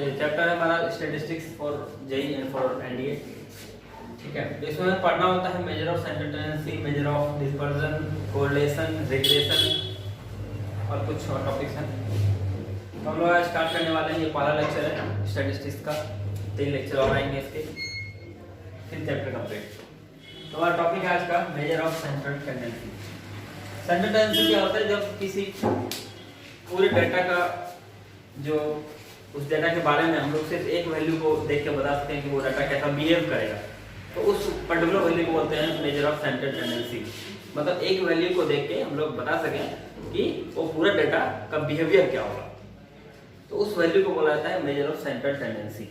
Chapter है हमारा statistics for JEE and for NDA. ठीक है, तो इसमें हमें पढ़ना होता है measure of central tendency, measure of dispersion, correlation, regression और कुछ और टॉपिक्स हैं। तो हम लोग स्टार्ट करने वाले हैं। ये पहला लेक्चर है स्टैटिस्टिक्स का, 3 लेक्चर और आएंगे इसके, फिर चैप्टर कंप्लीट। तो हमारा टॉपिक है आज का major of central tendency. Central tendency क्या होता है? जब किसी पूरे डाटा का जो उस डाटा के बारे में हम लोग सिर्फ एक वैल्यू को देख के बता सकते हैं कि वो डाटा कैसा बिहेव करेगा, तो उस पर्टिकुलर वैल्यू को बोलते हैं मेजर ऑफ सेंट्रल टेंडेंसी। मतलब एक वैल्यू को देख के हम लोग बता सकें कि वो पूरा डाटा का बिहेवियर क्या होगा, तो उस वैल्यू को बोला जाता है मेजर ऑफ सेंट्रल टेंडेंसी।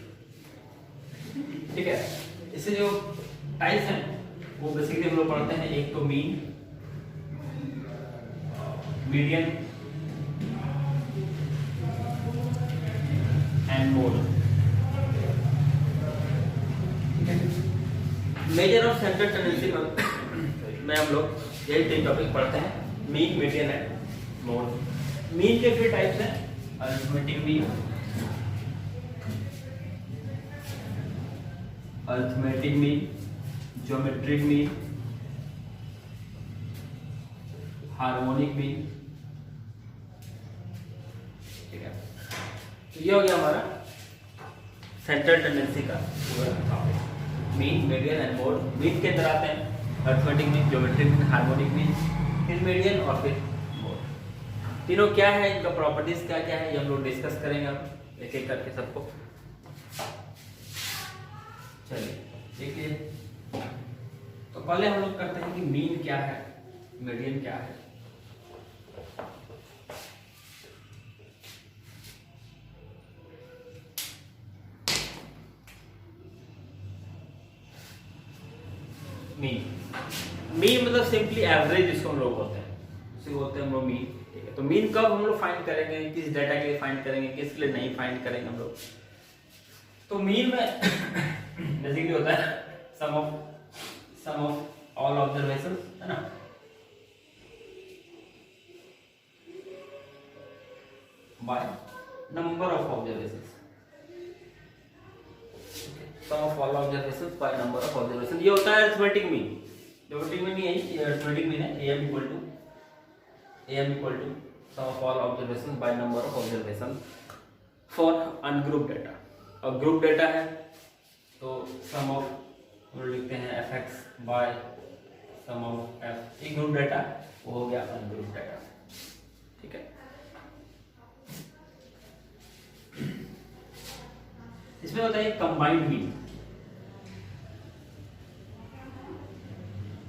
ठीक है, इससे जो टाइप्स हैं वो बेसिकली हम लोग पढ़ते हैं। एक तो mean, median and mode. Major of central tendency में हम लोग यही 3 टॉपिक पढ़ते हैं, mean, median and mode. Mean के फिर टाइप्स हैं arithmetic mean, arithmetic mean, geometric mean, harmonic mean. ठीक है, तो ये हो गया हमारा सेंट्रल टेंडेंसी का पूरा topic, mean, median and mode. Mean के अंदर आते हैं arithmetic mean, geometric mean, harmonic mean, फिर मीडियन और फिर मोड। तीनों क्या है, इनका प्रॉपर्टीज क्या क्या है, ये हम लोग डिस्कस करेंगे अब एक एक करके सबको। चलिए देखिए, तो पहले हम लोग करते हैं कि मीन क्या है, मीडियन क्या है। मीन मतलब सिंपली एवरेज, जिसको हम लोग बोलते हैं, उसे बोलते हैं हम लोग मीन। ठीक है, तो मीन कब हम लोग फाइंड करेंगे, किस डाटा के लिए फाइंड करेंगे, किस लिए नहीं फाइंड करेंगे हम लोग। तो मीन में बेसिकली होता है सम ऑफ ऑल ऑब्जर्वेशन, है ना, by number of observation, sum of all observation by number of observation. ये होता है अरिथमेटिक मीन। ज्योमेट्रिक मीन नहीं है, ये अरिथमेटिक मीन है। am equal to sum of all observations by number of observation for ungrouped data। और group data है तो सम ऑफ हम लोग लिखते हैं fx by sum of f। ये ग्रुप डाटा वो हो गया अनग्रुप डाटा। ठीक है, इसमें होता है कंबाइंड मीन।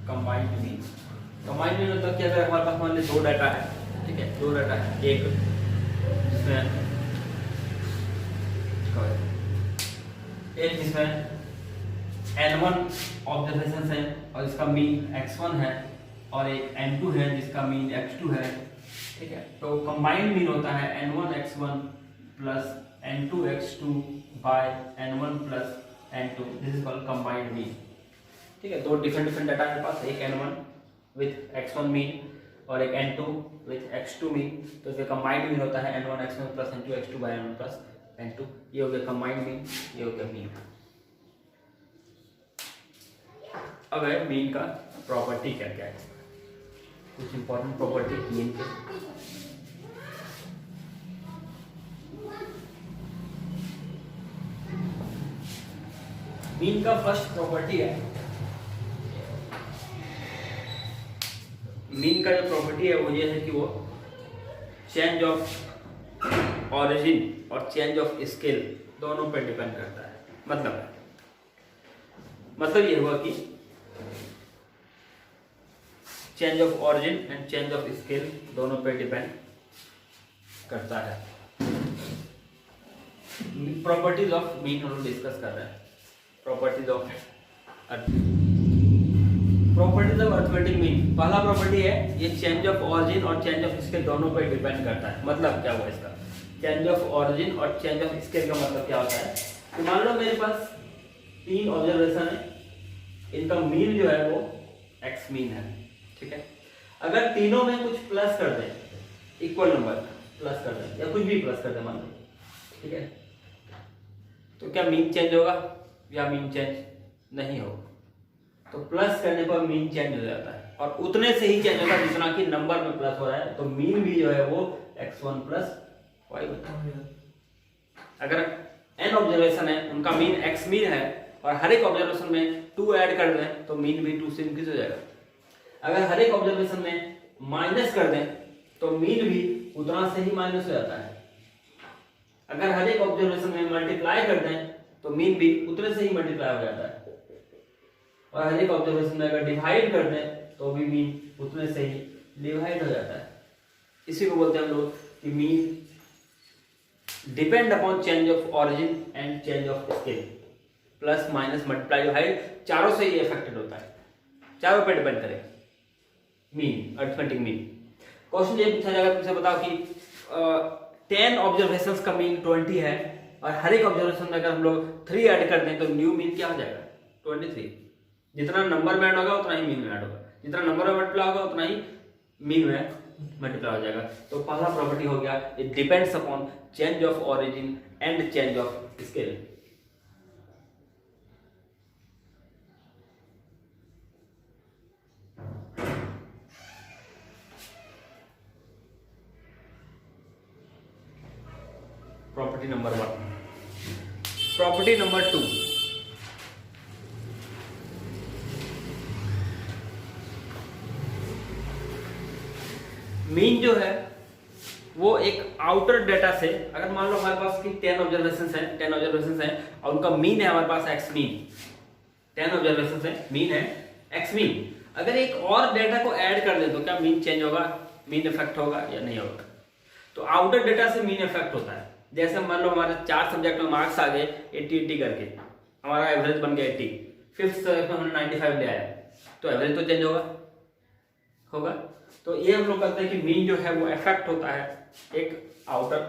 कंबाइंड मीन होता है कि अगर हमारे पास मान लीजिए 2 डाटा है, ठीक है, 2 डाटा है, एक जिसमें n1 ऑब्जर्वेशन है और इसका मीन x1 है, और एक n2 है जिसका मीन x2 है। ठीक है, तो कंबाइंड मीन होता है n1 x1 plus n2 x2 by n1 plus n2। This is called combined mean. ठीक है, 2 डिफरेंट डाटा है पास, एक n1 विथ x1 मीन और एक n2 विथ x2 मीन। तो इसका कंबाइंड मीन होता है n1 x1 plus n2 x2 by n1 plus n2। ये हो गया कंबाइंड मीन, ये हो गया मीन। अब है मीन का प्रॉपर्टी क्या क्या है, कुछ इंपॉर्टेंट प्रॉपर्टी मीन के। मीन का फर्स्ट प्रॉपर्टी है, मीन का जो प्रॉपर्टी है वो ये है कि वो चेंज ऑफ ऑरिजिन और चेंज ऑफ स्केल दोनों पर डिपेंड करता है। मतलब ये हुआ कि change of origin and change of scale दोनों पर डिपेंड करता है। प्रॉपर्टीज ऑफ मीन हम लोग डिस्कस कर रहे हैं। प्रॉपर्टीज ऑफ अरिथमेटिक मीन, पहला प्रॉपर्टी है ये चेंज ऑफ ऑरिजिन और चेंज ऑफ स्केल दोनों पर डिपेंड करता है। मतलब क्या हुआ इसका, चेंज ऑफ ऑरिजिन और चेंज ऑफ स्केल का मतलब क्या होता है कि मान लो मेरे पास 3 ऑब्जर्वेशन है, इनका मीन जो है वो x मीन है। ठीक है, अगर तीनों में कुछ प्लस कर दें, इक्वल नंबर प्लस कर दें या कुछ भी प्लस कर दें मान लो, ठीक है, तो क्या मीन चेंज होगा या मीन चेंज नहीं होगा? तो प्लस करने पर मीन चेंज हो जाता है और उतने से ही चेंज होगा जितना कि नंबर में प्लस हो रहा है। तो मीन भी जो है वो x1 प्लस y होता है। अगर n ऑब्जर्वेशन है, उनका मीन x मीन है और हर एक ऑब्जर्वेशन में 2 ऐड कर दें तो मीन भी 2 से इंक्रीज हो जाएगा। अगर हर एक ऑब्जर्वेशन में माइनस कर दें तो मीन भी उतना से ही माइनस हो जाता है। अगर हर एक ऑब्जर्वेशन में मल्टीप्लाई कर दें तो मीन भी उतने से ही मल्टीप्लाई हो जाता है। और हर एक ऑब्जर्वेशन में अगर डिवाइड कर दें तो भी मीन उतने से ही डिवाइड हो जाता है। इसी को बोलते हैं हम लोग कि mean depend upon change of origin and change of scale. Plus minus multiply divide चारों से ही अफेक्टेड होता है, चारों पे डिपेंड करेगा मीन, अरिथमेटिक मीन। क्वेश्चन ये पूछा जाएगा तुमसे बताओ कि 10 ऑब्जर्वेशंस का मीन 20 है और हर एक ऑब्जर्वेशन में अगर हम लोग 3 ऐड कर दें तो न्यू मीन क्या हो जाएगा? 23। जितना नंबर में ऐड होगा उतना ही मीन में ऐड होगा, जितना नंबर में मल्टीप्लाई होगा उतना ही मीन में मल्टीप्लाई हो जाएगा। तो पहला प्रॉपर्टी हो गया, it depends upon change of origin and change of scale. Property number 1। Property number 2, mean जो है वो एक आउटर डेटा से, अगर मान लो हमारे पास की 10 ऑब्जर्वेशंस हैं और उनका मीन है हमारे पास x मीन, 10 ऑब्जर्वेशंस है, मीन है x मीन। अगर एक और डेटा को ऐड कर दे तो क्या मीन चेंज होगा, मीन इफेक्ट होगा या नहीं होगा? तो आउटर डेटा से मीन इफेक्ट होता है। जैसे मान लो हमारे 4 सब्जेक्ट में मार्क्स आ गए 80 करके, हमारा एवरेज बन गया 80, 5th सब्जेक्ट में हमने 95 ले आया, तो एवरेज तो चेंज होगा। तो ये हम लोग कहते हैं कि मीन जो है वो इफेक्ट होता है एक आउटर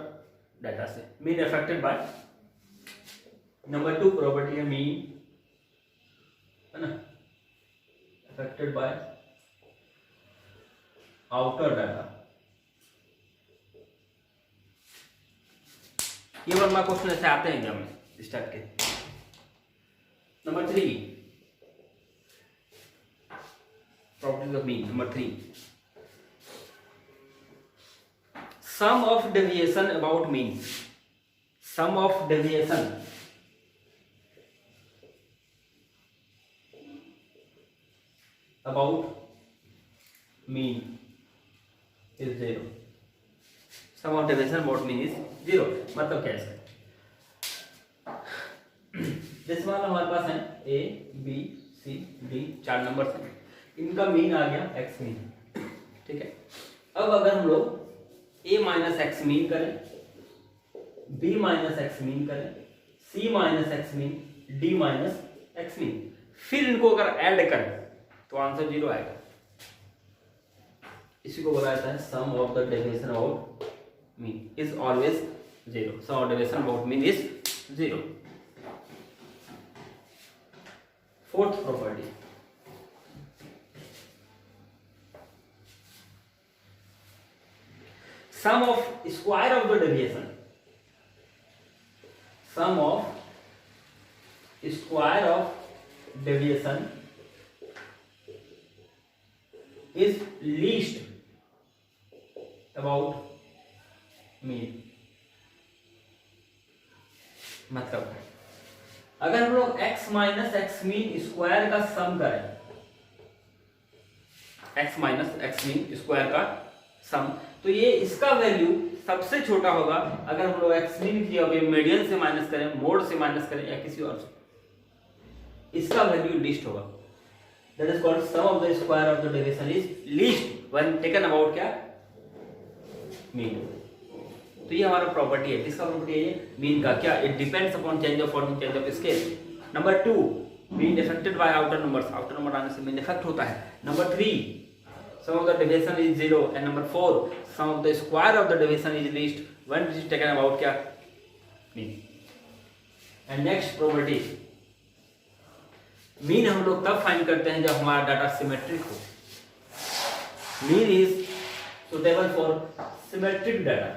डेटा से। Mean affected by, number 2 property है मीन, है ना, इफेक्टेड बाय आउटर डाटा। ये वर्मा क्वेश्चन ऐसे आते हैं एग्जाम में इस टाइप के। Number 3 properties of mean. Number 3, sum of deviation about mean. Sum of deviation about mean is 0। Sum of deviation about mean is 0 मतलब क्या है? जैसे मान लो हमारे पास है A, B, C, D 4 number हैं, इनका मीन आ गया x मीन, ठीक है। अब अगर हम लोग A माइनस एक्स मीन करें, B माइनस एक्स मीन करें, C minus x mean, D minus x mean, फिर इनको अगर ऐड करें तो आंसर 0 आएगा। इसी को बोला जाता है sum of the deviation about mean is always 0। Sum of deviation about mean is 0। Fourth property, sum of square of the deviation, sum of square of deviation is least about mean। मतलब अगर हम लोग x minus x mean square का सम करें, x minus x mean square का सम, तो ये इसका वैल्यू सबसे छोटा होगा अगर हम लोग x मीन की जगह मीडियन से माइनस करें, मोड से माइनस करें या किसी और से, इसका वैल्यू लीस्ट होगा। That is called sum of the square of the deviation is least when taken about क्या, मीन। तो ये हमारा प्रॉपर्टी है, किसका प्रॉपर्टी है ये, मीन का। क्या, it depends upon change of order, change of scale. Number 2, mean affected by outer numbers, outer number आने से मीन इफेक्ट होता है। Number 3, sum of the deviation is 0, and number 4, sum of the square of the deviation is least when it is taken about क्या, mean। and next property, mean हम लोग तब find करते हैं जब हमारा डाटा सिमेट्रिक हो। Mean is suitable for symmetric data.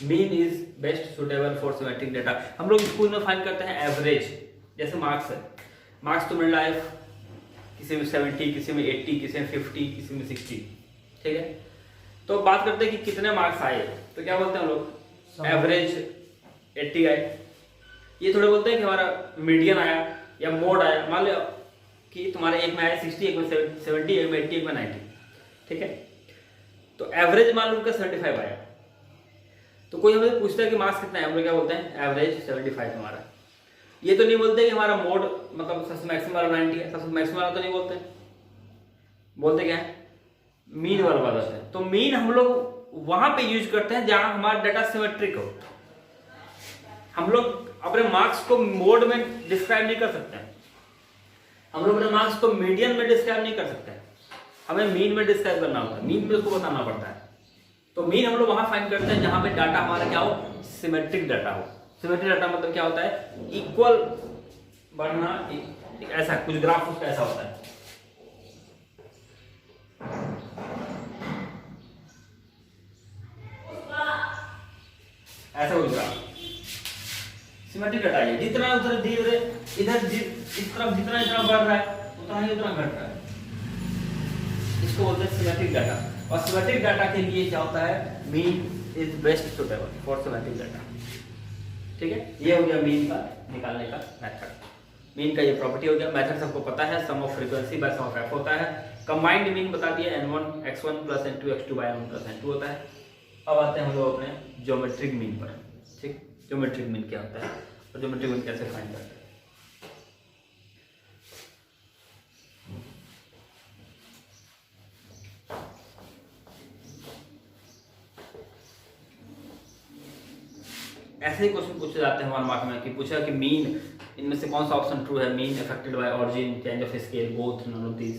Mean is best suitable for symmetric data. हम लोग स्कूल में फाइंड करते हैं एवरेज, जैसे मार्क्स है, मार्क्स तो मिल रहा है किसी में 70, किसी में 80, किसी में 50, किसी में 60, ठीक है। तो बात करते हैं कि कितने मार्क्स आए, तो क्या बोलते हैं हम लोग, एवरेज 80 आए। ये थोड़े बोलते हैं कि हमारा मीडियन आया या मोड आया। मान लो कि तुम्हारे एक में आया 60, एक में 70, एक में 80, एक में 90, ठीक है। तो एवरेज मान लो उनका 75 आया, तो कोई हमें पूछता है कि मार्क्स कितना है, हम लोग क्या बोलते हैं, एवरेज 75 हमारा। ये तो नहीं बोलते कि हमारा मोड मतलब सबसे मैक्सिमम वाला 90 है, सबसे मैक्सिमम वाला तो नहीं बोलते, बोलते क्या है, मीन वाला बात होता है। तो मीन हम लोग वहां पे यूज करते हैं जहां हमारा डाटा सिमेट्रिक हो। हम लोग अपने मार्क्स को मोड में डिस्क्राइब नहीं कर सकते हैं, हम लोग अपने मार्क्स को मीडियन में डिस्क्राइब नहीं कर सकते हैं, हमें मीन में डिस्क्राइब करना होता है, मीन में उसको बताना पड़ता है। तो मीन हम लोग वहां फाइंड करते हैं जहां पे डाटा हमारा क्या हो, सिमेट्रिक डाटा हो। सिमेट्रिक डाटा मतलब क्या होता है, इक्वल बढ़ना, ऐसा कुछ ग्राफ उसका ऐसा होता है। ऐसा कुछ ग्राफ सिमेट्रिक डाटा है, जितना उधर धीरे इधर इस तरफ जितना इतना बढ़ रहा है उतना ही उतना घट रहा है, इसको बोलते हैं सिमेट्रिक डाटा। और सिमेट्रिक डाटा के लिए क्या होता है, mean is best suitable for symmetric data, ठीक है। ये हो गया मीन का निकालने का मेथड, मीन का ये प्रॉपर्टी हो गया। मेथड सबको पता है, sum of frequency by sum of F होता है। कंबाइंड मीन बता दिया, n1 x1 plus n2 x2 by n1 plus n2 होता है। अब आते हैं हम लोग अपने ज्योमेट्रिक मीन पर, ठीक। ज्योमेट्रिक मीन क्या होता है और ज्योमेट्रिक मीन कैसे फाइंड करते हैं। ऐसे ही क्वेश्चन पूछे जाते हैं हमारे मार्क में कि पूछा कि मीन इनमें से कौन सा ऑप्शन ट्रू है, mean affected by origin, change of scale, both, none of this,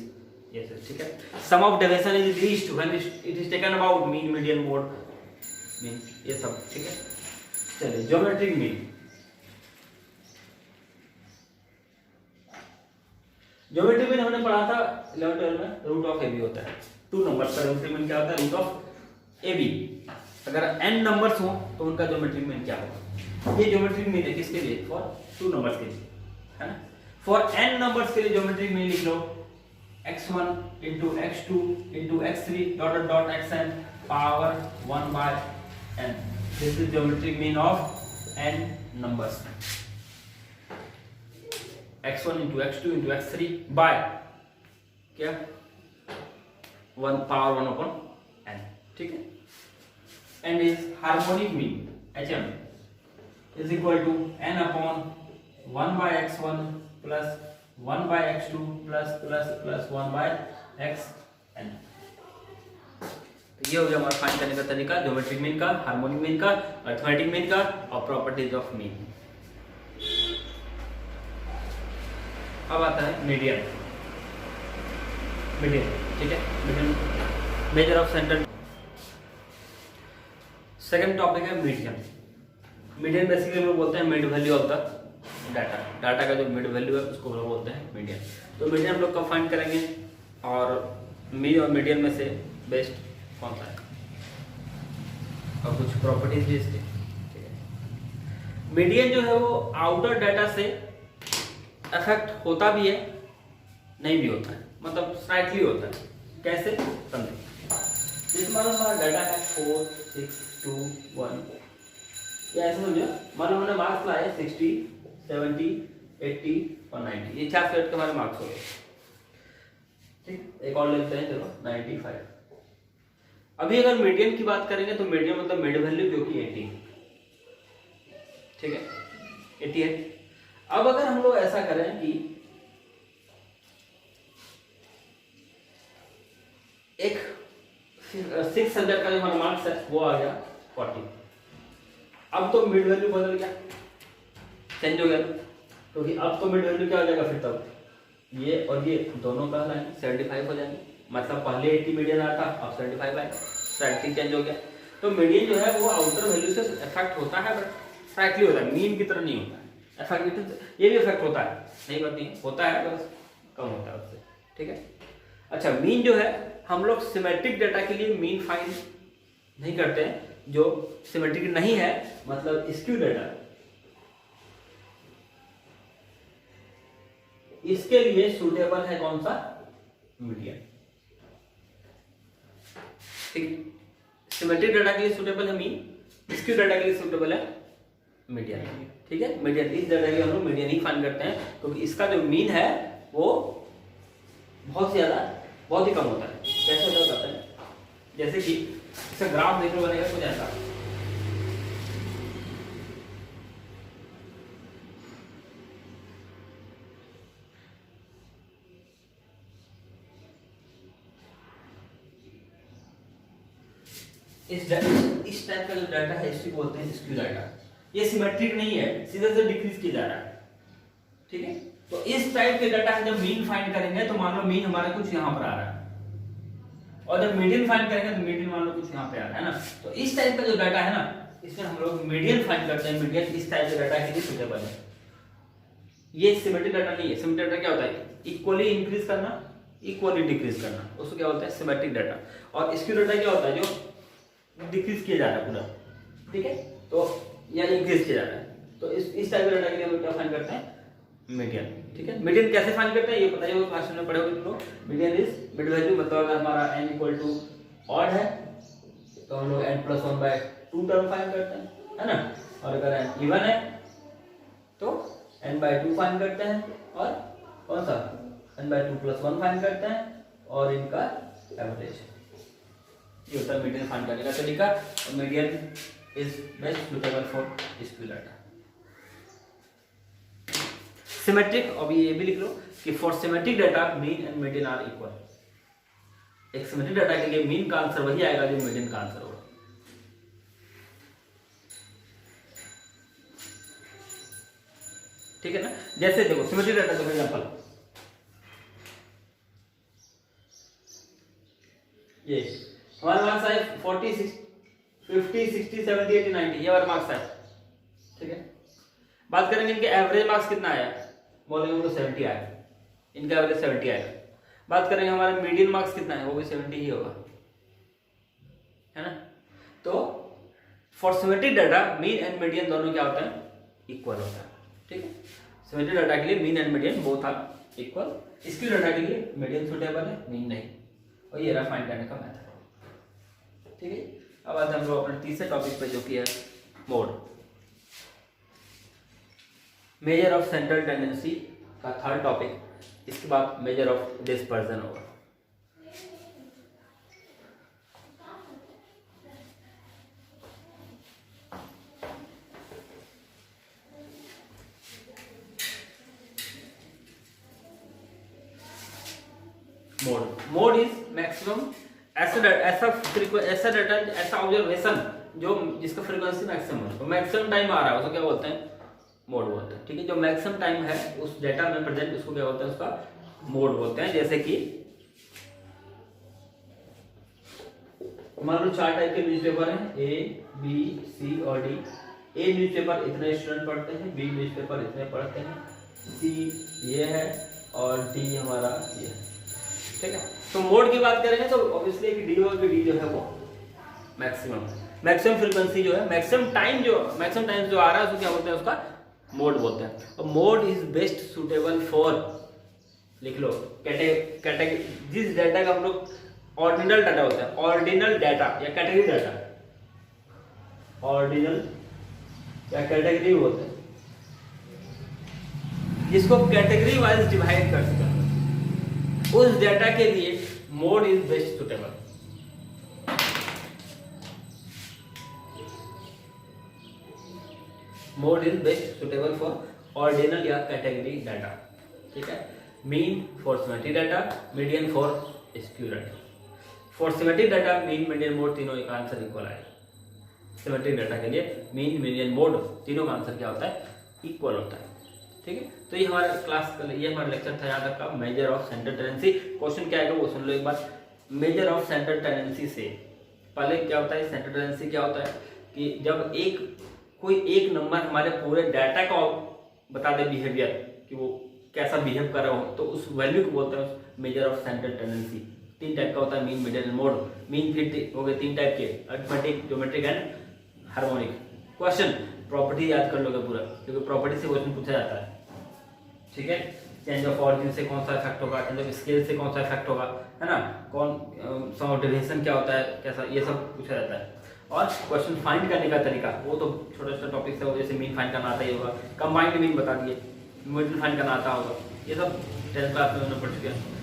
ये सब, ठीक है। Sum of deviation is reached when it is taken about mean, median, mode, mean, ये सब, ठीक है। चलिए ज्योमेट्रिक मीन, ज्योमेट्रिक मीन हमने पढ़ा था 11 12 में, रूट ऑफ AB होता है। 2 नंबर्स का ज्योमेट्रिक मीन क्या होता है, रूट ऑफ AB। अगर n नंबर्स हो तो उनका ज्योमेट्रिक मीन क्या होगा। ये ज्योमेट्रिक मीन है किसके लिए, फॉर 2 नंबर्स के लिए, है ना। फॉर n नंबर्स के लिए ज्योमेट्रिक मीन लिख लो, x1 into x2 into x3 dot dot dot xn power 1 by n. This is geometric mean of n numbers. x1 into x2 into x3 by क्या 1 power 1 upon n, ठीक है। And is harmonic mean HM is equal to n upon 1 by x1 plus 1 by x2 plus 1 by xn। तो ये हो गया हमारा find करने का तरीका, ज्योमेट्रिक मीन का, हार्मोनिक मीन का, अरिथमेटिक मीन का और प्रॉपर्टीज ऑफ मीन। अब आता है मीडियन, ठीक है, median measure of centre. Second topic है मीडियन। मीडियन बेसिकली हम लोग बोलते हैं mid value of the data, data का जो मिड वैल्यू है उसको हम लोग बोलते हैं मीडियन। तो मीडियन हम लोग कब फाइंड करेंगे और मीन और मीडियन में से बेस्ट कौन सा है और कुछ प्रॉपर्टीज भी इसके, ठीक है। मीडियन जो है वो आउटर डाटा से अफेक्ट होता भी है, नहीं भी होता है, मतलब स्लाइटली होता है। कैसे समझे, जैसे मान लो हमारा डाटा है 4 6 2 1, या ऐसे समझो, मान लो हमने मार्क्स लाए 60 70 80 और 90, ये 4 सेट के हमारे मार्क्स हो गए, ठीक। एक और लेते हैं, चलो 95। अभी अगर मीडियन की बात करेंगे तो मीडियन मतलब मिड वैल्यू जो कि 80, ठीक है, 80 है। अब अगर हम लोग ऐसा करें कि एक 600 का जो हमारा मार्क्स है वो आ गया 40, अब तो मिड वैल्यू बदल गया, चेंज हो गया, क्योंकि तो अब तो मिड वैल्यू क्या हो जाएगा, फिर तब ये और ये दोनों का लाइन 75 हो जाएंगे, मतलब पहले 80 मीडियन आता, अब 75 आएगा, स्लाइटली चेंज हो गया। तो मीडियन जो है वो आउटर वैल्यू से इफेक्ट होता है, बट स्लाइटली होता है, मीन की तरह नहीं होता है। इफेक्ट ये भी इफेक्ट होता है, नहीं बात नहीं होता है, बस कम होता है उससे, ठीक है। अच्छा, मीन जो है हम लोग सिमेट्रिक डाटा के लिए मीन फाइंड नहीं करते हैं, जो सिमेट्रिक नहीं है, मतलब स्क्यू डाटा, इसके लिए सूटेबल है कौन सा? मीडियन। ठीक, सिमेट्रिक डाटा के लिए सूटेबल है मीन, स्क्यू डाटा के लिए सूटेबल है मीडियन। ठीक है, मीडियन, इस डाटा के लिए हम लोग मीडियन ही फाइंड करते हैं, क्योंकि इसका जो मीन है वो बहुत ही कम होता है। कैसे होता है बताते हैं, जैसे कि इसका ग्राफ देख लो, बनेगा कुछ ऐसा। इस टाइप का जो डाटा है इसको बोलते हैं स्क्यू डाटा। ये सिमेट्रिक नहीं है, सीधे से डिक्रीज किया जा रहा है। ठीक है, तो इस टाइप के डाटा जब मीन फाइंड करेंगे तो मान लो मीन हमारा कुछ यहाँ पर आ रहा है, और जब मीडियन फाइंड करेंगे तो मीडियन मान लो कुछ यहाँ पे आ रहा है ना। तो इस टाइप का जो डाटा है ना, इसमें हम लोग मीडियन फाइंड करते हैं। मीडियन इस टाइप के डाटा के लिए सूटेबल है। ये सिमेट्रिक डाटा नहीं है। सिमेट्रिक डाटा क्या होता है? इक्वली इंक्रीज करना, इक्वली डिक्रीज करना, उसको क्या बोलते हैं? Symmetric data. और स्क्यू डाटा क्या होता है? जो डिक्रीज किया जा रहा है पूरा। ठीक है, तो या इंक्रीज किया जा रहा है। तो इस टाइप के डाटा के लिए हम लोग क्या फाइंड करते हैं? मीडियन। ठीक है, मीडियन कैसे फाइंड करते हैं ये बताइए, वो क्वेश्चन में पढ़े होंगे तुम लोग। मीडियन इज मिड वैल्यू, मतलब अगर हमारा n इक्वल टू ऑड है तो हम लोग n+1/2 टर्म फाइंड करते हैं, है ना। और अगर n इवन है तो n/2 फाइंड करते हैं, और कौन सा n/2+1 फाइंड करते हैं, और इनका एवरेज। ये होता है मीडियन फाइंड करने का तरीका। और median is best suitable for skew data. Symmetric, अब ये भी लिख लो कि for symmetric data mean and median are equal. एक सिमेट्रिक डाटा के लिए मीन का आंसर वही आएगा जो मीडियन का आंसर होगा। ठीक है ना। जैसे देखो सिमेट्रिक डाटा, देखो एग्जांपल, ये हमारे मार्क्स आए 40, 50, 60, 70, 80, 90, ये हमारे मार्क्स आए। ठीक है, बात करेंगे इनके एवरेज मार्क्स कितना आया, बोलेंगे तो 70 आया, इनका एवरेज 70 आएगा। बात करेंगे हमारा मीडियन मार्क्स कितना है, वो भी 70 ही होगा, है ना। तो for symmetric data mean and median दोनों क्या होता है? इक्वल होता है। ठीक है, सिमेट्रिक डाटा के लिए mean and median both are equal. Skew data के लिए मीडियन सुटेबल है, मीन नहीं। और ये रहा फाइंड करने का मेथड। ठीक है, अब आते हैं हम लोग अपने तीसरे टॉपिक पे, जो कि है mode. Major of central tendency का थर्ड टॉपिक, इसके बाद मेजर ऑफ डिस्पर्जन होगा। मोड इज मैक्सिमम ऐसा डाटा, ऐसा ऑब्जर्वेशन जो जिसका फ्रीक्वेंसी मैक्सिमम है, तो मैक्सिमम टाइम आ रहा है उसको क्या बोलते हैं? मोड बोलते हैं। ठीक है, जो मैक्सिमम टाइम है उस डेटा में प्रेजेंट, उसको क्या बोलते हैं? उसका मोड बोलते हैं। जैसे कि मान लो 4 टाइप के न्यूज़पेपर हैं, A, B, C और D। A न्यूज़पेपर इतने स्टूडेंट पढ़ते हैं, B न्यूज़पेपर इतने पढ़ते हैं, C ये है और D हमारा ये है। ठीक है, तो मोड की बात करेंगे तो ऑब्वियसली डी और डी जो है वो मैक्सिमम फ्रीक्वेंसी जो है, मैक्सिमम टाइम जो आ रहा है उसको क्या बोलते हैं? उसका मोड बोलते हैं। और mode is best suitable for, लिख लो, कैटेगरी, जिस डाटा का हम लोग ऑर्डिनल डाटा होता है, ऑर्डिनल डाटा या कैटेगरी डाटा, ऑर्डिनल या कैटेगरी बोलते हैं, जिसको कैटेगरी वाइज डिवाइड कर सकते हैं, उस डाटा के लिए mode is best suitable. Mode is best suitable for ordinal या कैटेगरी डाटा। ठीक है, mean for symmetric data, median for skew data. For symmetric data mean, median, mode तीनों का आंसर इक्वल आएगा। सिमेट्रिक डाटा के लिए मीन, मीडियन, मोड तीनों का आंसर क्या होता है? इक्वल होता है। ठीक है, तो ये हमारा क्लास का, ये हमारा लेक्चर था यहाँ तक का, major of central tendency. Question क्या आएगा वो सुन लो एक बार। मेजर ऑफ सेंट्रल टेंडेंसी से पहले क्या होता है? सेंट्रल टेंडेंसी क्या होता है कि जब कोई एक नंबर हमारे पूरे डाटा का बता दे बिहेवियर, कि वो कैसा बिहेव कर रहा हो, तो उस वैल्यू को बोलते हैं मेजर ऑफ सेंट्रल टेंडेंसी। तीन टाइप का होता है, mean, median and mode. Mean फिर हो गए तीन टाइप के, arithmetic, geometric and harmonic. Question property याद कर लोगे पूरा, क्योंकि प्रॉपर्टी से क्वेश्चन पूछा जाता है, ठीक है। चेंज ऑफ ऑरिजिन से कौन सा इफेक्ट होगा, चेंज ऑफ स्केल से कौन सा इफेक्ट होगा, है ना, कौन सम ऑफ डेरिवेशन क्या होता है, कैसा, ये सब पूछा जाता है। और क्वेश्चन फाइंड करने का तरीका, वो तो छोटा छोटा टॉपिक है, जैसे मीन फाइंड करना आता ही होगा, कंबाइंड मीन बता दिए, मीडियन फाइंड करना आता होगा, ये सब 10th क्लास में पढ़ चुके हैं।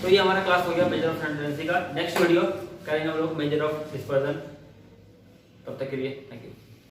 तो ये हमारा क्लास हो गया मेजर ऑफ सेंट्रल टेंडेंसी का। नेक्स्ट वीडियो करेंगे हम लोग मेजर ऑफ डिस्पर्जन। तब तक के लिए थैंक यू।